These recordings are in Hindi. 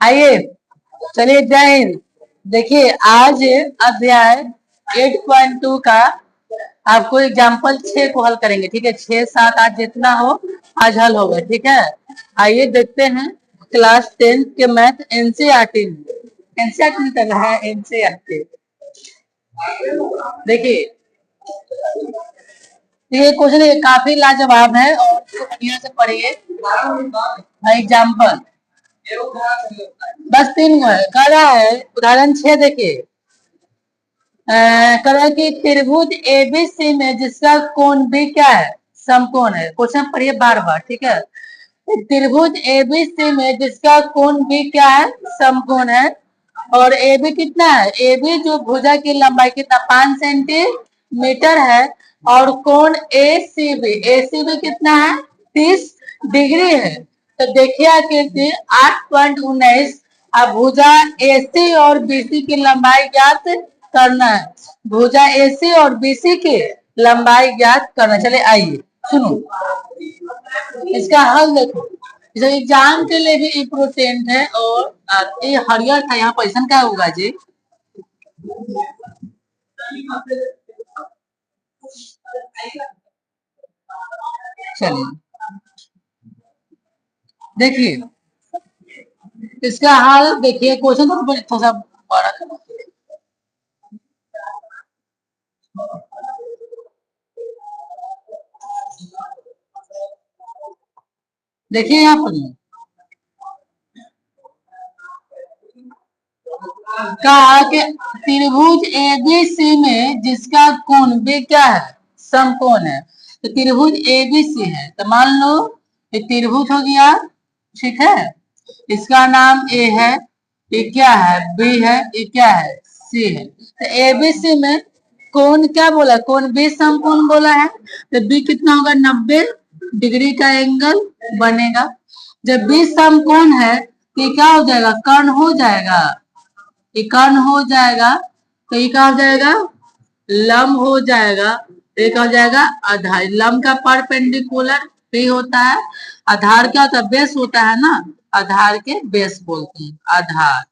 आइए चलिए जय हिंद। देखिए आज अध्याय 8.2 का आपको एग्जाम्पल 6 को हल करेंगे। ठीक है, 6, 7, 8 जितना हो आज हल होगा। ठीक है, आइए देखते हैं क्लास 10 के मैथ एनसीईआरटी एनसीईआरटी कर रहा है। एनसीईआरटी देखिए ये क्वेश्चन काफी लाजवाब है और बढ़िया से पढ़िए। एग्जाम्पल बस 3 है, कह रहा है उदाहरण 6 देखिए। कह रहा है कि त्रिभुज एबीसी में जिसका कोण भी क्या है, समकोण है। क्वेश्चन पढ़िए बार बार। ठीक है, त्रिभुज एबीसी में जिसका कोण भी क्या है, समकोण है। और ए बी कितना है, ए बी जो भुजा की लंबाई कितना 5 सेंटीमीटर है। और कोण ए सी बी कितना है, 30 डिग्री है। तो देखिए आकृति 8.19 अब भुजा एसी और बीसी की लंबाई ज्ञात करना है। भुजा एसी और बीसी की लंबाई ज्ञात करना। चले आइए सुनो इसका हल देखो। एग्जाम के लिए भी इम्पोर्टेंट है। और ये हरियर था, यहाँ क्वेश्चन क्या होगा जी। चलिए देखिए इसका हल देखिए। क्वेश्चन तो थोड़ा सा बड़ा करना। देखिए यहाँ पर कहा कि त्रिभुज एबीसी में जिसका कोण भी क्या है, समकोण है। तो त्रिभुज एबीसी है, तो मान लो ये त्रिभुज हो गया। ठीक है, इसका नाम ए है, ये क्या है, बी है, ये क्या है, सी है। तो एबीसी में कोण क्या बोला, कोण बी समकोण बोला है। तो बी कितना होगा, 90 डिग्री का एंगल बनेगा। जब बी समकोण है तो क्या हो जाएगा, कर्ण हो जाएगा। ये कर्ण हो जाएगा तो ये क्या हो जाएगा, लंब हो जाएगा। ये क्या हो जाएगा, आधार। लंब का परपेंडिकुलर भी होता है। आधार क्या होता है, बेस होता है ना, आधार के बेस बोलते हैं, आधार।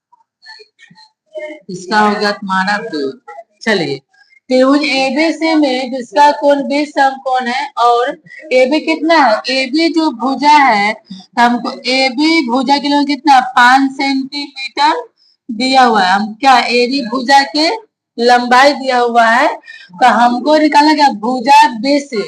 इसका हो गया तुम्हारा बी। चलिए त्रिभुज एबीसी में जिसका कोण बी समकोण है। और एबी कितना है, एबी जो भुजा है, तो हमको एबी भुजा के लिए कितना 5 सेंटीमीटर दिया हुआ है। हम क्या, एबी भुजा के लंबाई दिया हुआ है। तो हमको निकालना क्या, भुजा बीसी,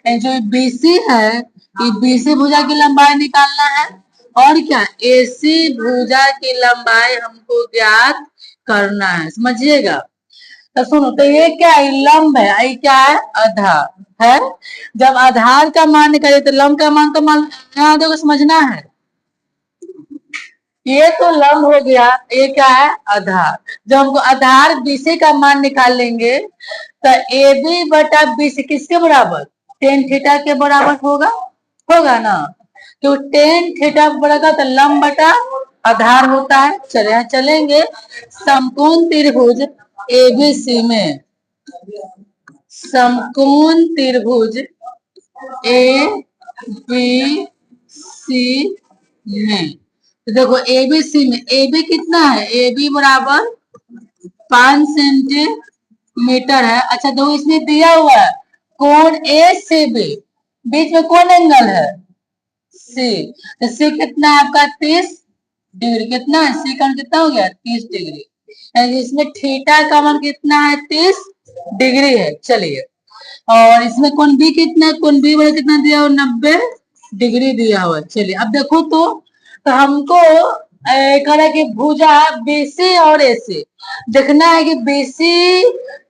जो बीसी है ये बीसी भुजा की लंबाई निकालना है। और क्या, एसी भुजा की लंबाई हमको ज्ञात करना है। समझिएगा। तो सुनो, तो ये क्या है, लंब है, ये क्या है, आधार है। जब आधार का मान निकाले तो लंब का मान तो मान यहाँ देखो समझना है। ये तो लंब हो गया, ये क्या है, आधार। जब हमको आधार बीसी का मान निकाल लेंगे तो ए बी बटा बीसी किसके बराबर, टेन थीटा के बराबर होगा, होगा ना। तो टेन थीटा बराबर तो लंब बटा आधार होता है। चले यहाँ चलेंगे समकोण त्रिभुज एबीसी में, समकोण त्रिभुज ए बी सी में। तो देखो एबीसी में एबी कितना है, एबी बराबर 5 सेंटीमीटर है। अच्छा देखो इसमें दिया हुआ है कोण ए से बी, बीच में कौन एंगल है, सी। तो सी कितना है आपका 30 डिग्री। कितना है, सी का कितना हो गया 30 डिग्री। इसमें थीटा का मान कितना है, 30 डिग्री है। चलिए और इसमें कोण बी कितना है, कोण बी वाला कितना दिया हुआ, 90 डिग्री दिया हुआ। चलिए अब देखो तो हमको कह रहा है कि भुजा बीसी और एसी देखना है कि बीसी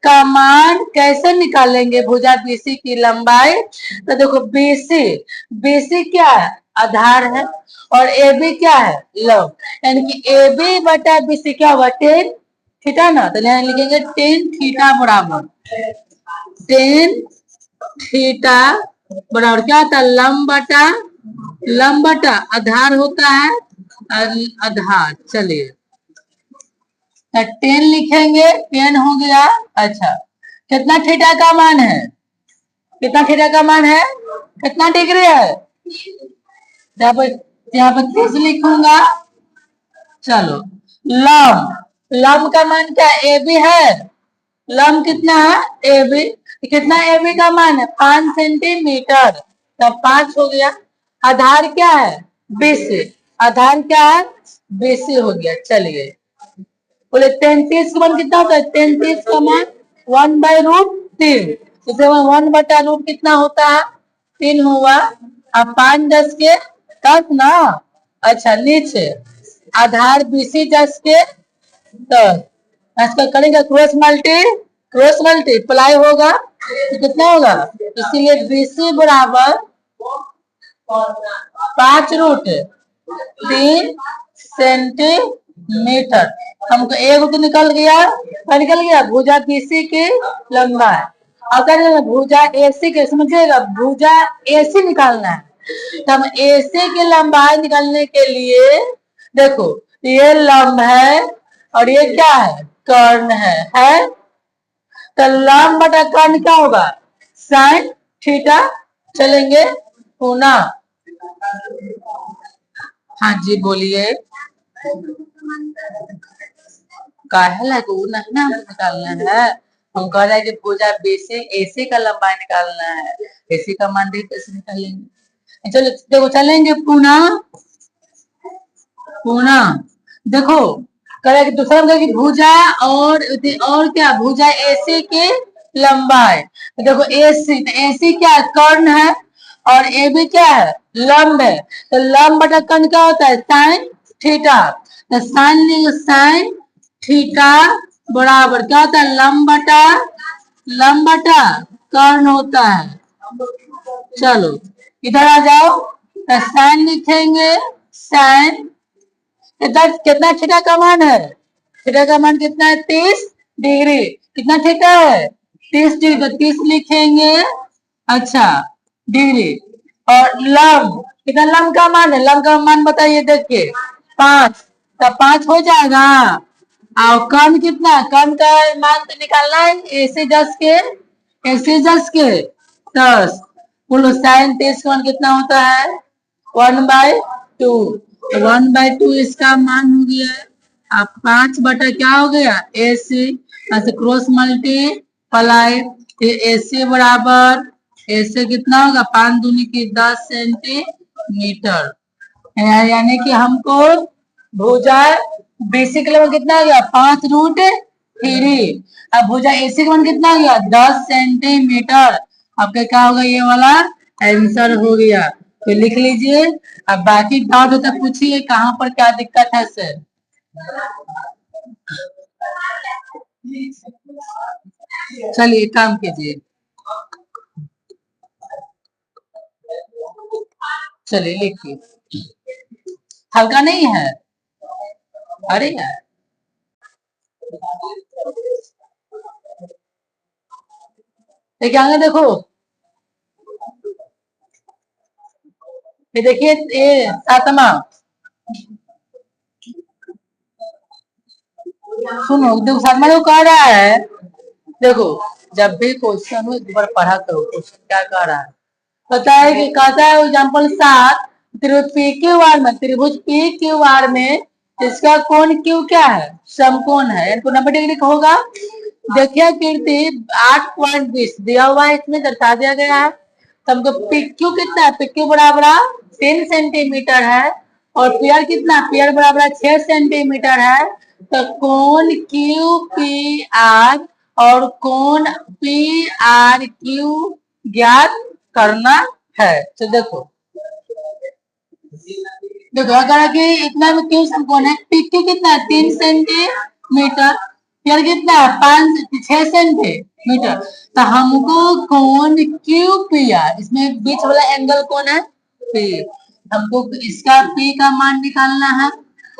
का मान कैसे निकालेंगे, भुजा बीसी की लंबाई। तो देखो बीसी, बीसी क्या है, आधार है। और ए बी क्या है, लंब। यानी कि ए बी बटा बीसी क्या हुआ, टेन थीटा ना। तो यहाँ लिखेंगे टेन थीटा बराबर, टेन थीटा बराबर क्या होता है, लंब बटा आधार होता है, आधार। चलिए 10 लिखेंगे, 10 हो गया। अच्छा कितना थीटा का मान है, कितना थीटा का मान है, कितना डिग्री है, यहाँ पर यहाँ पर 30 लिखूंगा। चलो लंब, लंब का मान क्या ए बी है? लंब कितना है? A B. कितना ए बी का मान है? 5 सेंटीमीटर। तब 5 हो गया। आधार क्या है? बीसी। आधार क्या है? बीसी हो गया। चलिए बोले 33 का मान कितना होता है? 33 का मान 1/√3। इसे 1/√, कितना होता है? 3 हुआ। अब 5 10 के 10 ना। अच्छा नीचे आधार बीसी 10 के 10। इसका करेंगे क्रॉस मल्टीप्लाई होगा तो कितना होगा? इसीलिए बीसी बराबर 5√3 सेंटीमीटर। हमको एक तो निकल गया। क्या निकल गया? भुजा बीसी की लंबाई। अगर भुजा एसी के, समझिएगा, भुजा एसी निकालना है तो हम एसी की लंबाई निकालने के लिए देखो ये लंब है और ये क्या है? कर्ण है? तो लंब बटा कर्ण क्या होगा? Sine theta. चलेंगे पुनः। हाँ जी बोलिए। काहे लगे वो नहीं ना हमको निकालना है। हम कह रहे हैं कि भुजा बीसी एसी का लंबाई निकालना है। एसी का मान देख कैसे निकालेंगे? चलो देखो चलेंगे पुनः। पुनः देखो करें दूसरा मतलब कि भुजा और क्या? भुजा एसी की लंबाई। तो देखो एसी, तो एसी क्या है? कर्ण है और ए बी क्या है? लंब है। तो लंब बटा कर्ण क्या होता है? Sign theta. तो साइन थीटा बराबर क्या होता है? लंब बटा कर्ण होता है। चलो इधर आ जाओ। तो साइन लिखेंगे। साइन कितना थीटा का मान है? थीटा का मान कितना है? 30 डिग्री। कितना थीटा है? 30 डिग्री। तो 30 लिखेंगे। अच्छा डिग्री। और लंब, कितना लंब का मान है? लंब का मान बताइए देखिए। 5। तो 5 हो जाएगा। और कर्ण कितना? कर्ण का मान तो निकालना है AC10 के 10। बोलो साइन 30 का मान कितना होता है? 1/2। 1/2 इसका मान हो गया। अब 5 बटा क्या हो गया? AC। Cross multiply. AC बराबर AC कितना होगा? 5 दूनी की 10 सेंटीमीटर। यानी कि हमको भुजा बीसी के लिए कितना हो गया? 5√3। अब भुजा एसी का मान कितना हो गया? 10 सेंटीमीटर। आपका क्या होगा? ये वाला आंसर हो गया। तो लिख लीजिए। अब बाकी डाउट होता पूछिए कहाँ पर क्या दिक्कत है सर। चलिए काम कीजिए। चलिए लिखिए। हल्का नहीं है? अरे यार देखो ये देखिए ये 7वां। सुनो देखो 7वां जो कह रहा है। देखो जब भी क्वेश्चन हो एक बार पढ़ा करो क्वेश्चन क्या कह रहा है। पता है कि कहता है एग्जाम्पल 7 त्रिभुज पी क्यू आर में, त्रिभुज पी क्यू आर में इसका कोण क्यू क्या है? समकोण है। इनको 90 डिग्री का होगा। देखिए कीर्ति 8.20 दिया हुआ है, इसमें दर्शा दिया गया है। तो हमको पी क्यू कितना है? पी क्यू बराबर 3 सेंटीमीटर है और पी आर कितना? पी आर बराबर 6 सेंटीमीटर है। तो कोण क्यू पी आर और कोण पी आर क्यू ज्ञात करना है। तो देखो अगर कि इतना में क्यू समकोण है, पी क्यू कितना है? 3 सेंटीमीटर। यार कितना है? 6 सेंटीमीटर। तो हमको कोण क्यू पी आर, इसमें बीच वाला एंगल कौन है? पी। हमको इसका पी का मान निकालना है।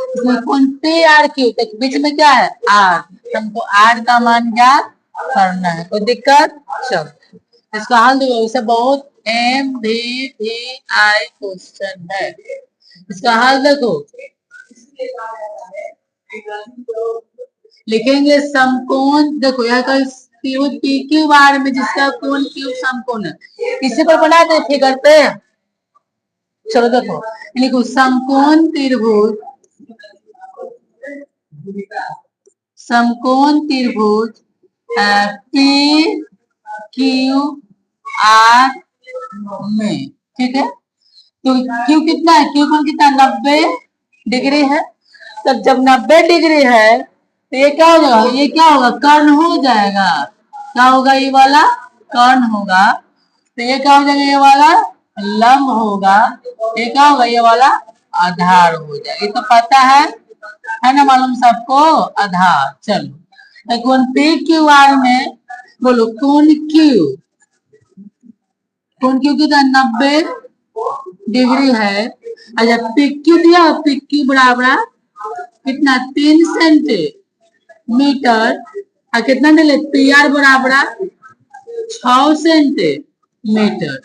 इसमें कौन? P R Q. तो बीच में क्या है? आर। हमको आर का मान ज्ञात करना है। कोई दिक्कत? चलो इसका हल देखो। इसे बहुत MVVI क्वेश्चन है। इसका हल देखो लिखेंगे। समकोण देखो यहाँ का त्रिभुज पी क्यू आर में जिसका कोण क्यू समकोण है, इसी पर बना दे फिगर पे। चलो देखो, लिखो समकोण त्रिभुज, समकोण त्रिभुज पी क्यू आर में, ठीक है। तो क्यू कितना है, क्यू कोण कितना 90 डिग्री है। तो जब 90 डिग्री है तो ये क्या हो जाएगा, ये क्या होगा, कर्ण हो जाएगा। क्या होगा, ये वाला कर्ण होगा। तो ये क्या हो जाएगा, ये वाला लंब होगा। ये क्या होगा, ये वाला आधार हो जाएगा। ये तो पता है ना, मालूम सबको, आधार। चलो कोण पी क्यू आर में, बोलो कोण क्यू, कोण क्यू कितना 90 डिग्री है। अच्छा पिक्यू दिया, पिक्यू बराबर कितना 3 सेंटीमीटर, और कितना ले पी आर बराबर 6 सेंटीमीटर।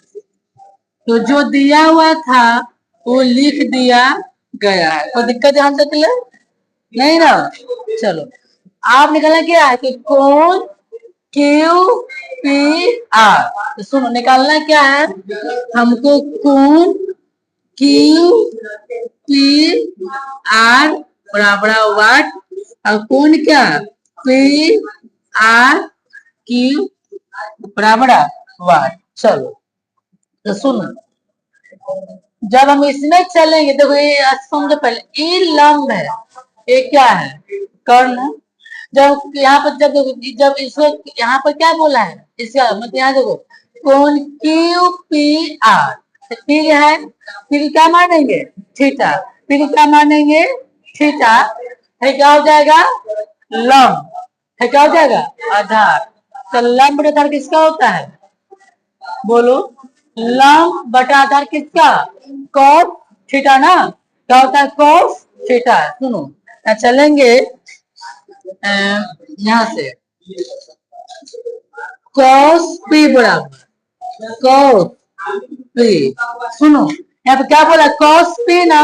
तो जो दिया हुआ था वो लिख दिया गया है। कोई दिक्कत यहाँ तक ले नहीं ना। चलो आप निकालना क्या है कि कोण क्यू पी आर। तो सुनो निकालना क्या है, हमको कोण क्यू पी आर बराबर वाट, और कोण क्या पी आर क्यू बराबर वाट। चलो तो सुनो, जब हम इसमें चलेंगे, देखो ये समझो पहले, ये लंब है, ये क्या है, कर्ण है। जब यहाँ पर जब इसको यहाँ पर क्या बोला है, इसका मतलब यहाँ देखो कोण क्यू पी आर, ठीक है। फिर क्या मानेंगे, थीटा। फिर क्या मानेंगे, थीटा है, क्या हो जाएगा लंब है, क्या हो जाएगा आधार। तो लंब आधार किसका होता है, बोलो लंब बटा आधार किसका, कॉस थीटा ना। क्या होता है, कॉस थीटा। सुनो चलेंगे यहाँ से, कॉस पी बराबर कॉस पी। सुनो यहाँ पे क्या बोला, कॉस पी ना,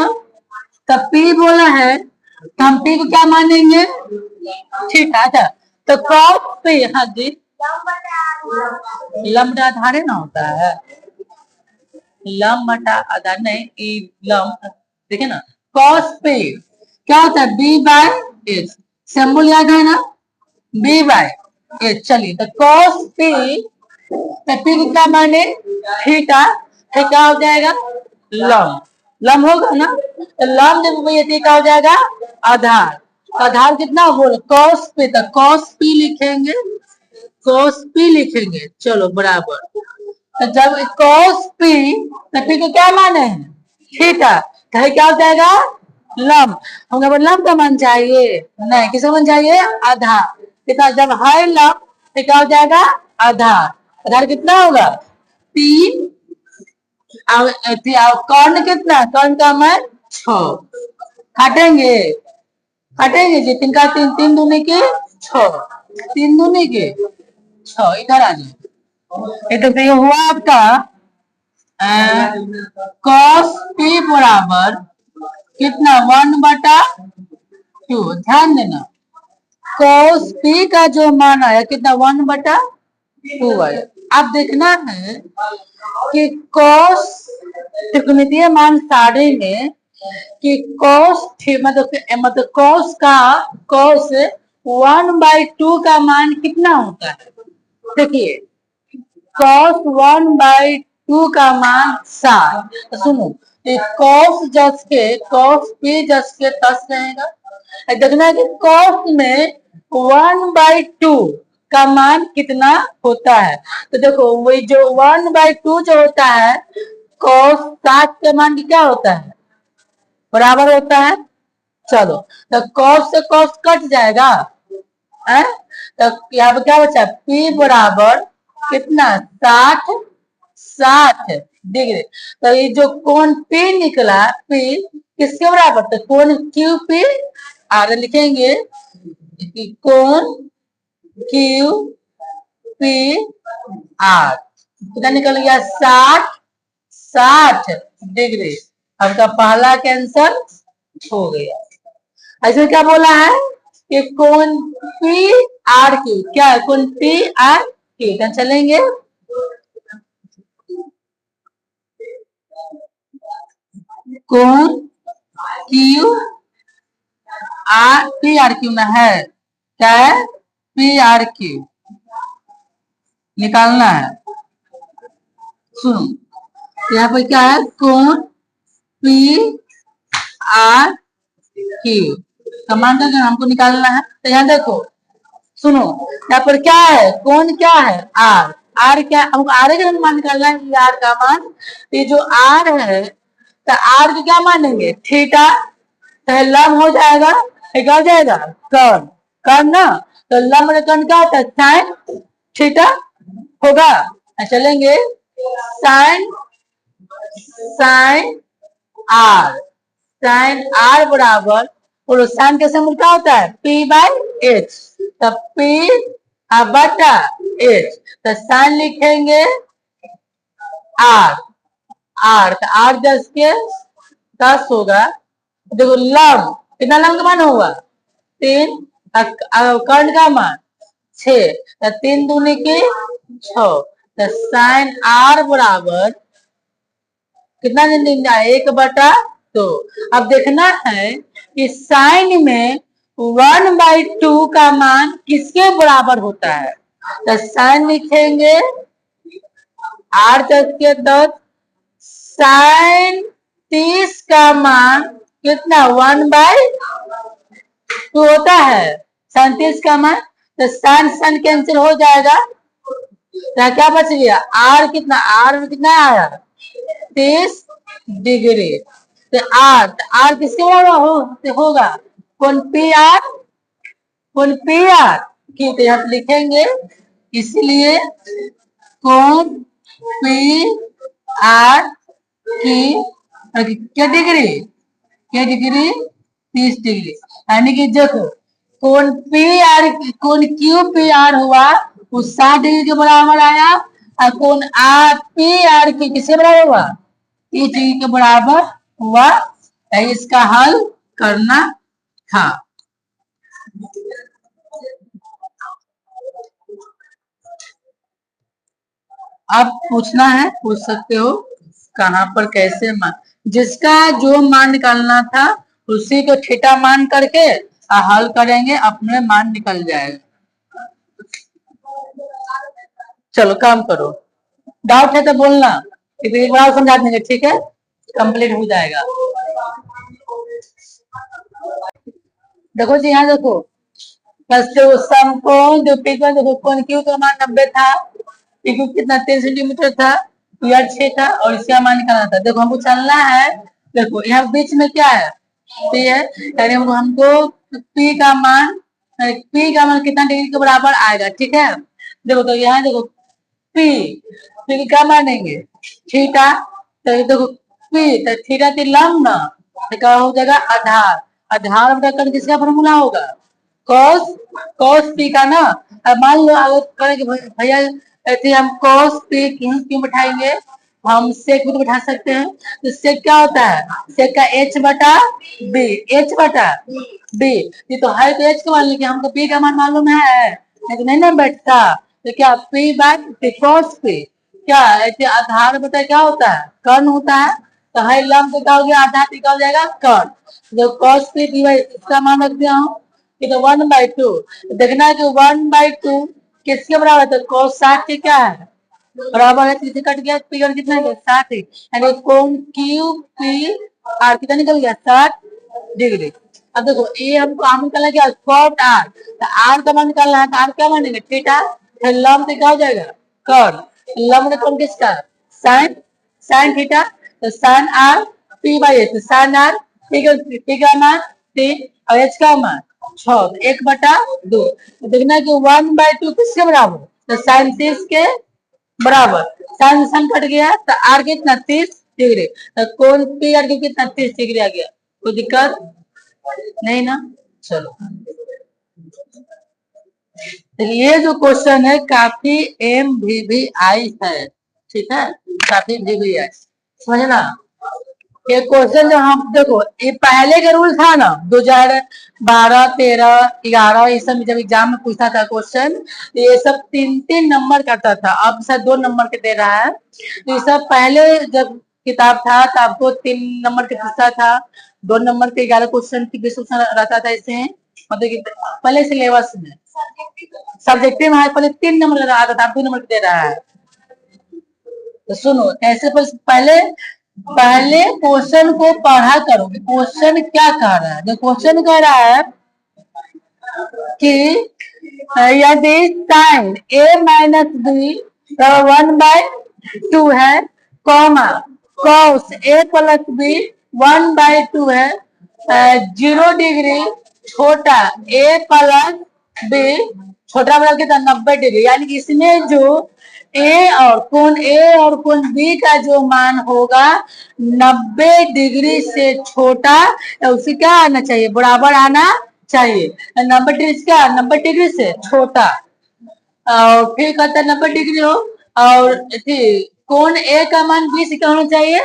तब पी बोला है तो हम पी को क्या मानेंगे, थीटा। अच्छा तो कॉस पी, हाँ जी लंब आधार ना होता है, लंब बटा आधार नहीं, लंब देखिए ना, कॉस पे क्या होता है, बी बाय एच, सिंबल याद है ना, बी बाय एच। चलिए तो कॉस पी, तो पी क्या माने थीटा, फिर क्या हो जाएगा लंब, लंब होगा ना। तो लंब जब ये क्या हो जाएगा आधार। तो आधार कितना बोल, कॉस पी, तो कॉस पी लिखेंगे, कॉस पी लिखेंगे। चलो बराबर, तो जब cos p, तो p को क्या माने हैं थीटा, तो क्या हो जाएगा लंब। हमको लंब का मान चाहिए नहीं, किसका मान चाहिए आधार। कितना, जब है लंब तो क्या हो जाएगा आधार। आधार कितना होगा 3, कर्ण कितना, कर्ण का मान 6, काटेंगे, काटेंगे जी, 3 का 3, 3 दूनी के 6, 3 दूनी के 6, इधर आ जाए। तो ये हुआ आपका cos p बराबर कितना 1/2। ध्यान देना cos p का जो मान आया कितना 1/2 आया। अब देखना है कि cos त्रिकोणमितीय मान सारणी में कि cos मतलब cos का cos 1/2 का मान कितना होता है। देखिए cos 1/2 का मान 7। तो सुनो cos जस के cos p जस के तस रहेगा। देखना है कि cos में 1/2 का मान कितना होता है। तो देखो वही जो 1/2 जो होता है cos 7 के मान क्या होता है, बराबर होता है। चलो तो cos से cos कट जाएगा है? तो यहाँ पे क्या बचा, p बराबर कितना 60 डिग्री। तो ये जो कोण P निकला, P किसके बराबर, तो कोण क्यू पी आर लिखेंगे, कोण क्यू पी आर कितना निकल गया 60 डिग्री। आपका पहला कैंसर हो गया। ऐसे क्या बोला है कि कोण पी आर क्यू, क्या है कोण पी आर क्यू। चलेंगे कौन Q R P R Q ना है, क्या है, पी आर क्यू निकालना है। सुनो यहाँ पर क्या है, कौन पी आर क्यू कमांड का हमको निकालना है। तो यहाँ देखो सुनो, यहाँ पर क्या है, कौन क्या है, आर, आर क्या, हमको आर का मान निकालना है, आर का मान। ये जो आर है तो आर को क्या मानेंगे, थीटा, तो लम हो जाएगा, क्या हो जाएगा, कर्ण, कर्ण ना, तो लम कर्ण क्या होता है, साइन थीटा होगा। चलेंगे sine, sine R, sine R बराबर, बोलो साइन कैसे क्या होता है, पी बाई एच, तब पी बटा एच, तो साइन लिखेंगे आर, आर तो आर 10 के 10 होगा। देखो लम, कितना लम का मान होगा, 3, कर्ण का मान 6, तो 3 दूनी की 6, तो साइन आर बराबर कितना दिन जाए, 1/2। अब देखना है कि साइन में 1/2 का मान किसके बराबर होता है, तो साइन लिखेंगे आर 10 के 10, साइन 30 का मान कितना, 1/2 होता है, साइन 30 का मान, तो साइन साइन कैंसिल हो जाएगा, तो क्या बच गया, आर कितना, आर में कितना आया, 30 डिग्री। तो आर किसके बराबर होगा, कौन पी आर, कौन पी आर की, तो यहाँ लिखेंगे, इसलिए कौन पी आर की क्या डिग्री, क्या डिग्री, 30 डिग्री। यानी कि देखो कौन पी आर, कौन क्यू पी आर हुआ वो 60 डिग्री के बराबर आया, और कौन आर पी आर की किसके बराबर हुआ, 30 डिग्री के बराबर हुआ। इसका हल करना था। अब पूछना है, पूछ सकते हो, कहां पर कैसे मान, जिसका जो मान निकालना था उसी को थीटा मान करके हल करेंगे, अपने मान निकल जाएगा। चलो काम करो, डाउट है तो बोलना, एक बार समझा देंगे, ठीक है, कंप्लीट हो जाएगा। देखो जी यहाँ देखो, समकोण जो देखो, कोण क्यू का मान 90 था, क्यू कितना 3 सेंटीमीटर था, यार 6 था, और इसका मान निकालना था। देखो हमको चलना है, देखो यहाँ बीच में क्या है, पी है, यानी हमको पी का मान, पी का मान कितना डिग्री के बराबर आएगा, ठीक है। देखो तो यहाँ देखो पी क्या मानेंगे, थीटा, तो देखो पी तो थीटा की लंब ना, तो क्या हो जाएगा, आधार, आधार बटाकर किसका फॉर्मूला होगा, कॉस, कॉस पी का ना। अब मान लो अगर करेंगे भैया ऐसे हम कॉस पी क्यों बैठाएंगे, हम सेक भी तो बैठा सकते हैं, तो सेक क्या होता है, सेक का एच बटा बी, एच बटा बी, ये तो है, तो एच का मान लेंगे, हमको पी का मान मालूम है, लेकिन नहीं ना बैठता, तो क्या पी बाय कॉस पी, क्या ऐसे आधार बता क्या होता है, कर्ण होता है, तो है लंब क्या हो गया, आधार क्या हो जाएगा, कर्ण। जो कॉस पी डी इसका मान रख दिया हूँ, तो 1/2, देखना है कि 1/2 किसके बराबर है, तो cos 60 के क्या है, बराबर है, किसी कट गया, फिगर कितना है, 60, यानी कोण क्यू पी आर कितना निकल गया, 60 डिग्री। अब देखो ये हमको आम निकालना क्या, कॉट आर, तो आर का मान निकालना है, तो आर क्या मानेंगे, थीटा, फिर लंब क्या हो जाएगा, कर्ण, लंब कौन किसका, साइन, साइन थीटा, तो sine R P by H, sine R P का मान 3 और एच का मान 6, 1/2, देखना है कि 1/2 किसके बराबर, तो साइन 30 के बराबर, साइन साइन कट गया, तो आर कितना 30 डिग्री, तो कौन पी आर कितना 30 डिग्री आ गया, कोई दिक्कत नहीं ना। चलो तो ये जो क्वेश्चन है काफी MVVI है, ठीक है, काफी MVVI समझना। ये क्वेश्चन जो हम देखो, ये पहले का रूल था ना, 2012, 13, 11 ये सब जब एग्जाम में पूछता था क्वेश्चन, ये सब 3-3 नंबर करता था, अब सर 2 नंबर के दे रहा है। तो ये सब पहले जब किताब था तो आपको 3 नंबर का हिस्सा था, 2 नंबर के 11 क्वेश्चन, 20 क्वेश्चन रहता था इसमें, मतलब कि पहले सिलेबस में सब्जेक्टिव में पहले 3 नंबर का आता था, 2 नंबर दे रहा है। तो सुनो ऐसे पहले पहले क्वेश्चन को पढ़ा करो, क्वेश्चन क्या कह रहा है। जो क्वेश्चन कह रहा है कि यदि साइन a माइनस बी 1/2 है, comma cos a plus B 1/2 है, 0 डिग्री छोटा a प्लस बी छोटा बड़ा कितना 90 डिग्री, यानी कि इसमें जो कोण A और कोण B का जो मान होगा 90 डिग्री से छोटा, उसे क्या आना चाहिए, बराबर आना चाहिए। 90 डिग्री क्या, 90 डिग्री से छोटा, और फिर कहता है 90 डिग्री हो, और कोण A का मान B से क्या होना चाहिए,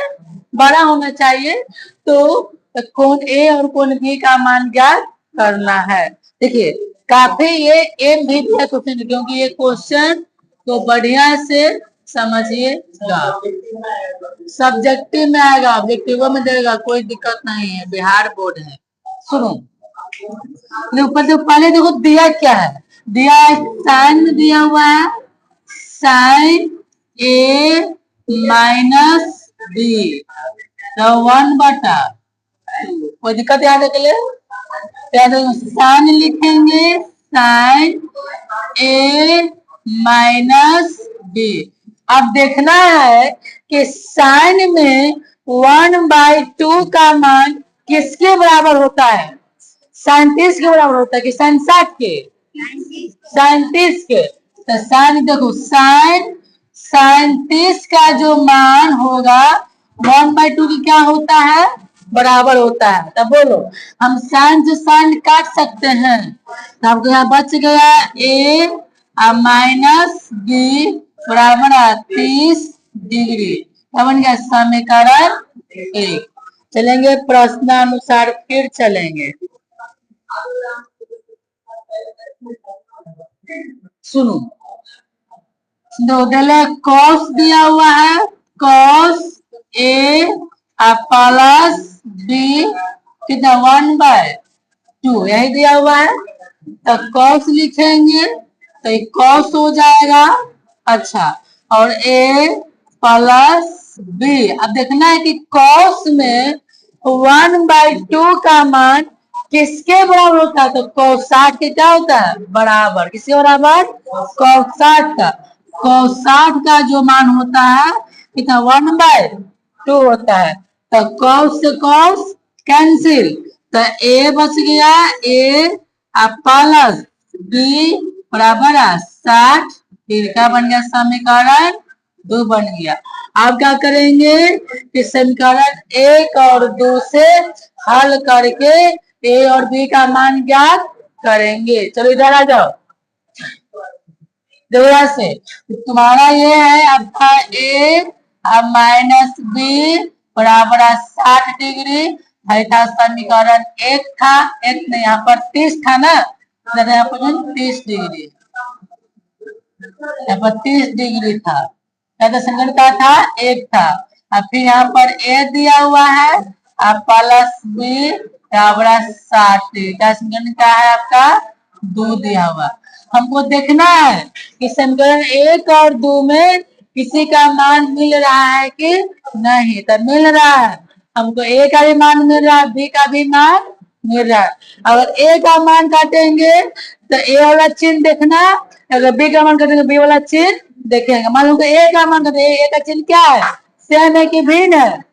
बड़ा होना चाहिए। तो कोण A और कोण B का मान ज्ञात करना है। देखिए काफी ये एम भी दिया क्वेश्चन, क्योंकि ये क्वेश्चन तो बढ़िया से समझिएगा, सब्जेक्टिव में आएगा, ऑब्जेक्टिव में देगा, कोई दिक्कत नहीं है, बिहार बोर्ड है। सुनो ऊपर तो पहले देखो दिया क्या है, दिया साइन दिया हुआ है, साइन ए माइनस बी 1/2, कोई दिक्कत यहाँ के लिए, साइन लिखेंगे, साइन ए माइनस बी। अब देखना है कि साइन में 1/2 का मान किसके बराबर होता है, 37 के बराबर होता है कि 67 के, 37 के। तो साइन देखो, साइन 37 का जो मान होगा 1/2 की क्या होता है, बराबर होता है। तब बोलो हम साइन से साइन काट सकते हैं, तो आपको यहाँ बच गया ए माइनस बी बराबर 30 डिग्री, क्या बन गया समीकरण 1। चलेंगे प्रश्नानुसार, फिर चलेंगे। सुनो कॉस दिया हुआ है, कॉस ए प्लस बी कितना 1/2 यही दिया हुआ है, तो कॉस लिखेंगे तो कॉस हो जाएगा। अच्छा, और ए प्लस बी, अब देखना है कि कॉस में 1/2 का मान किसके बराबर होता है, तो cos 60 के क्या होता है, बराबर, किसके बराबर, cos 60 का। cos 60 का जो मान होता है कितना 1/2 होता है, तो cos से cos कैंसिल, तो a बच गया, a प्लस बी बराबर 60, फिर क्या बन गया समीकरण 2 बन गया। अब क्या करेंगे कि समीकरण 1 और 2 से हल करके ए और बी का मान ज्ञात करेंगे। चलो इधर आ जाओ, जरा से तुम्हारा ये है आपका ए माइनस बी बराबर 60 डिग्री, था समीकरण 1 था, 1 नहीं, यहाँ पर 30 था ना, यहाँ पर 30 डिग्री, यहाँ पर 30 डिग्री था, समीकरण का था 1 था। अब फिर यहाँ पर ए दिया हुआ है प्लस बी बराबर 60, क्या समीकरण क्या है आपका 2 दिया हुआ। हमको देखना है कि समीकरण 1 और 2 में किसी का मान मिल रहा है कि नहीं, तो मिल रहा है, हमको ए का भी मान मिल रहा है, बी का भी मान मिल रहा है। अगर ए का मान काटेंगे तो ए वाला चिन्ह देखना, अगर बी का मान काटेंगे बी वाला चिन्ह देखेंगे। मान लो ए का मान काटे, ए का चिन्ह क्या है, सेम है कि भिन्न है,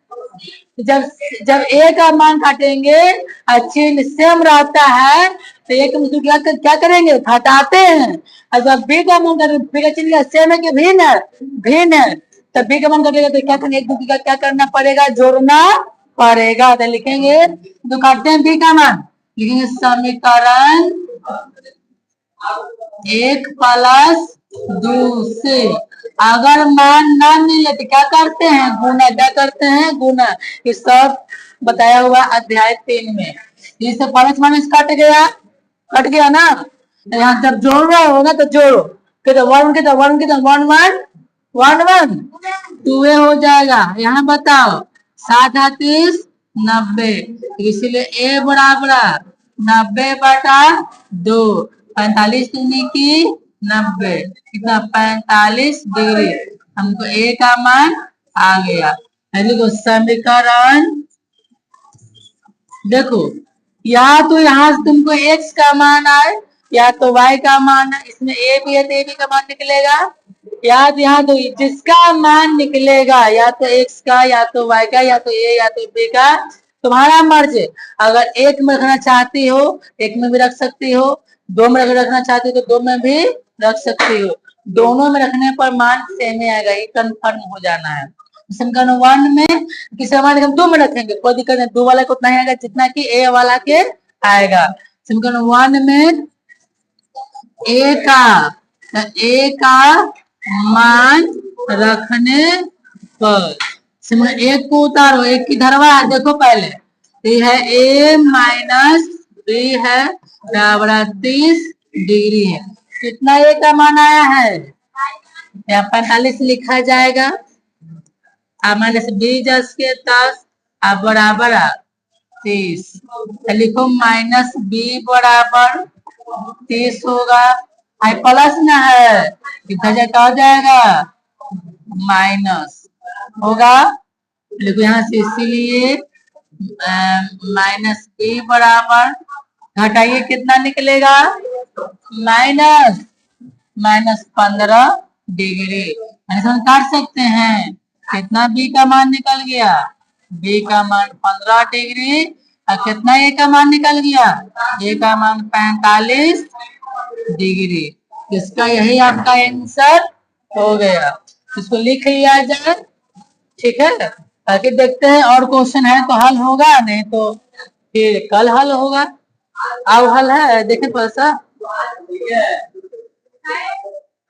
जब ए का मान काटेंगे और चिन्ह सेम रहता है तो एक क्या करेंगे, घटाते हैं। और जब बी का मान काटेंगे, बी का चिन्ह सेम है कि भिन्न है, भिन्न है, तब बी का मान काटेगा तो क्या करेंगे, एक दूसरे का क्या करना पड़ेगा, जोड़ना पड़ेगा। तो लिखेंगे, तो काटते हैं बी का मान, लिखेंगे समीकरण 1 प्लस 2 से अगर मान ना मिले तो क्या करते हैं, गुना, क्या करते हैं, गुना। ये सब बताया हुआ अध्याय 3 में। इससे प्लस माइनस कट गया ना, तो यहाँ जब जोड़ रहे हो ना तो जोड़ो, 1 1 1 1 1 1 2 हो जाएगा। यहाँ बताओ 7 90, इसलिए ए बराबर 90/2, 45 दूनी की 90, कितना 45 डिग्री। हमको ए का मान आ गया। देखो समीकरण, देखो या तो यहाँ से तुमको एक्स का मान आए या तो वाई का मान है, इसमें ए भी है तो ए बी का मान निकलेगा। या तो यहाँ तो जिसका मान निकलेगा या तो एक्स का या तो वाई का या तो ए या तो बी का, तुम्हारा मर्ज। अगर एक में रखना चाहती हो एक में भी रख सकती हो, दो में रखना चाहती हो तो दो में भी रख सकती हो, दोनों में रखने पर मान सेम ही आएगा, ये कंफर्म हो जाना है। समीकरण 1 में किसी मान हम 2 में रखेंगे कोई दिक्कत नहीं, 2 वाला को उतना ही आएगा जितना कि ए वाला के आएगा। समीकरण 1 में ए का मान रखने पर एक को उतारो, एक की धरवा देखो पहले, ये है ए माइनस बी है बराबर 30 डिग्री है। कितना ए का मान आया है, यहाँ 45 लिखा जाएगा, माइनस बी जस के 10 बराबर 30, लिखो माइनस बी बराबर 30 होगा, प्लस ना है कितना क्या हो जाएगा माइनस होगा, लिखो यहाँ से, इसीलिए माइनस बी बराबर घटाइए कितना निकलेगा माइनस 15 डिग्री। ऐसा काट सकते हैं, कितना बी का मान निकल गया, बी का मान 15 डिग्री, और कितना ए का मान निकल गया, ए का मान 45 डिग्री। इसका यही आपका आंसर हो गया, इसको लिख लिया जाए, ठीक है। ताकि देखते हैं और क्वेश्चन है तो हल होगा, नहीं तो फिर कल हल होगा। अब हल है देखें थोड़ा सा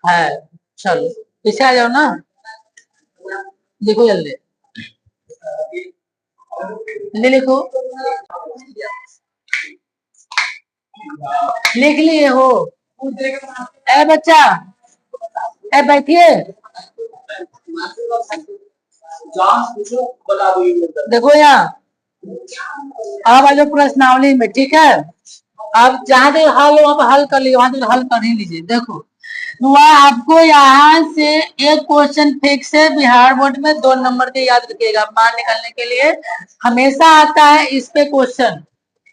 है, चलो पीछे आ जाओ ना, देखो जल्दी लिखो, लिख लिए हो, ए बच्चा ए बैठिए, देखो यहाँ अब आ जाओ प्रश्नावली में, ठीक है। अब जहां तक हल हो वहां हल कर लीजिए, वहां तक हल कर ही लीजिए। देखो वह आपको यहाँ से एक क्वेश्चन फिक्स है, बिहार बोर्ड में 2 नंबर के याद रखिएगा, मान निकालने के लिए हमेशा आता है इस पे क्वेश्चन।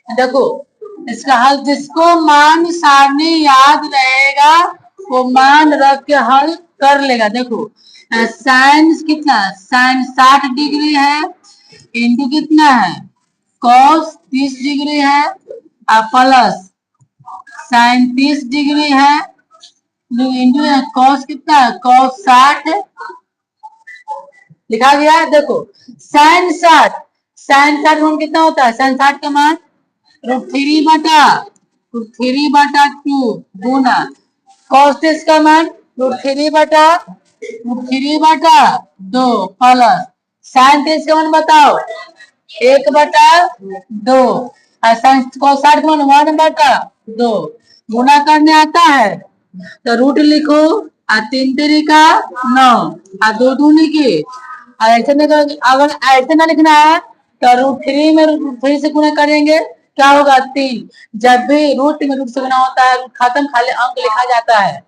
देखो इसका हल, जिसको मान सारणी याद रहेगा वो मान रख के हल कर लेगा। देखो साइन कितना, साइन 60 डिग्री है, इंटू कितना है कॉस 30 डिग्री है, प्लस साइन 30 डिग्री है, इंटू कॉस कितना है कॉस 60 लिखा गया है। देखो साइन 60 मान कितना होता है, साइन 60 का मान √3/2 गुना कॉस 30 का मान √3/2 प्लस साइन 30 का मान बताओ 1/2 और साइन कॉस 60 का मान 1/2 गुना करने आता है तो रूट लिखो, 3 3 9 और 2 दूनी की, और ऐसे अगर ऐसे ना लिखना है तो √3 में √3 से गुना करेंगे क्या होगा 3। जब भी रूट में रूट से गुना होता है रूट खत्म, खाली अंक लिखा जाता है।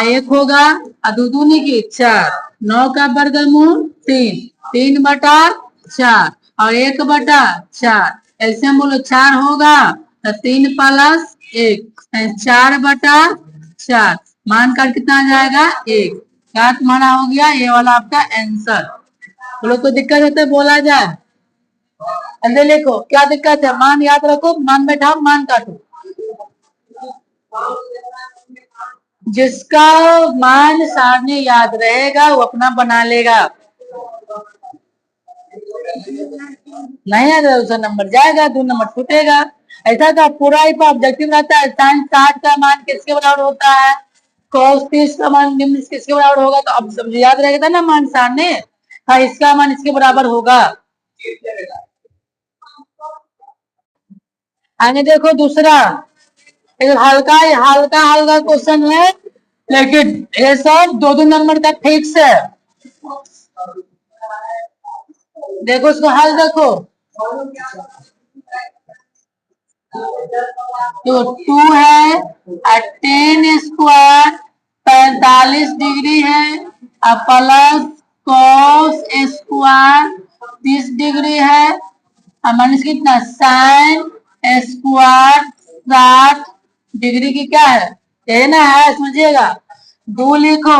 1 होगा और 2 दूनी की 4, 9 का वर्गमूल 3, 3/4 और 1/4, ऐसे हम बोलो 4 होगा तो 3 प्लस 1 4/4, मान कर कितना आ जाएगा 1, क्या तुम्हारा हो गया ये वाला आपका आंसर। तो लोग को दिक्कत होता है बोला जाए, अंदर लिखो क्या दिक्कत है, मान याद रखो, मान बैठाओ मान काटो, जिसका मान सारणी याद रहेगा वो अपना बना लेगा, नहीं आ उसका नंबर जाएगा, 2 नंबर छूटेगा। ऐसा था पूरा ही ऑब्जेक्टिव रहता है। साइन 60 का मान किसके बराबर होता है, कॉस 30 का मान निम्न किसके बराबर होगा, तो अब सब याद रहेगा ना मान सारणी, हाँ इसका मान इसके बराबर होगा। आगे देखो दूसरा, एक हल्का हल्का क्वेश्चन है, लेकिन ये सब 2-2 नंबर तक फिक्स है। देखो उसको हल देखो, तो 2 है और 10 स्क्वायर 45 डिग्री है और प्लस कॉस स्क्वायर 30 डिग्री है और माइनस कितना साइन स्क्वायर 60 डिग्री की क्या है, यही ना है, समझिएगा। 2 लिखो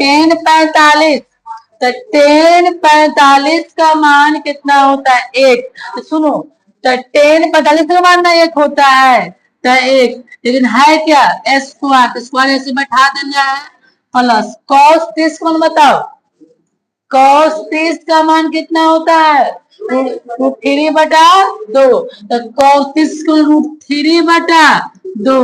10 45, तो 10 45 का मान कितना होता है 1, तो सुनो, तो 10 45 का मान ना 1 होता है, तो 1, लेकिन है क्या स्क्वायर, तो स्क्वायर ऐसे बैठा देना है, प्लस कॉस 30 का मान बताओ, कॉस 30 का मान कितना होता है रूट 3 बटा 2, तो कॉस 30 को रूट 3 बटा 2,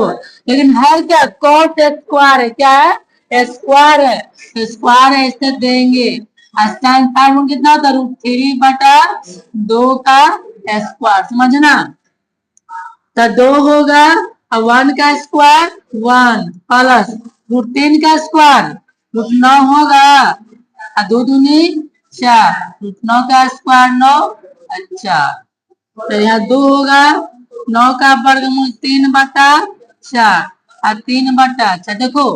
लेकिन है क्या कॉस स्क्वायर है, क्या है स्क्वायर है, तो स्क्वायर है इससे देंगे, साइन फार्मूला कितना होता है रूट 3 बटा 2 का स्क्वायर, समझना। तो 2 होगा और 1 का स्क्वायर 1 प्लस रूट 3 का स्क्वायर रूट 9 होगा और 2 दूनी 4, रूट 9 का स्क्वायर 9, अच्छा तो यहाँ 2 होगा, 9 का वर्गमूल 3 बटा 4 और 3 बटा 4, देखो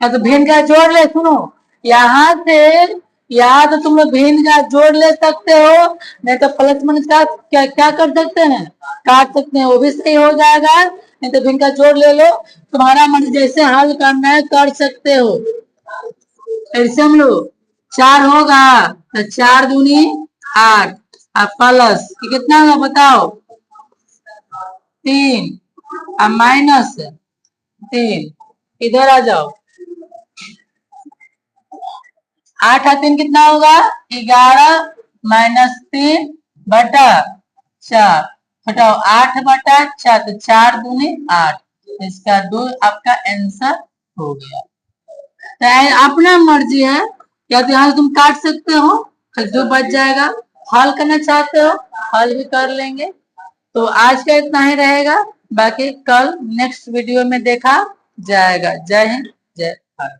या तो भिन्न का जोड़ ले, सुनो यहाँ से यहाँ तो तुम लोग भिन्न का जोड़ ले सकते हो, नहीं तो प्लस माइनस का क्या क्या कर सकते हैं, काट सकते हैं, वो भी सही हो जाएगा, नहीं तो भिन्न का जोड़ ले लो, तुम्हारा मन जैसे हल करना है कर सकते हो। ऐसे हम लोग 4 होगा तो 4 दूनी 8 और प्लस कितना होगा बताओ 3 और माइनस 3, इधर आ जाओ, 8 और 3 कितना होगा 11 माइनस 3 बटा 4, हटाओ 8 बटा 4, तो 4 दूनी 8, इसका 2 आपका आंसर हो गया। तो अपना मर्जी है, या तो यहाँ तुम काट सकते हो तो 2 बच जाएगा, हल करना चाहते हो हल भी कर लेंगे। तो आज का इतना ही रहेगा, बाकी कल नेक्स्ट वीडियो में देखा जाएगा। जय हिंद, जय भारत।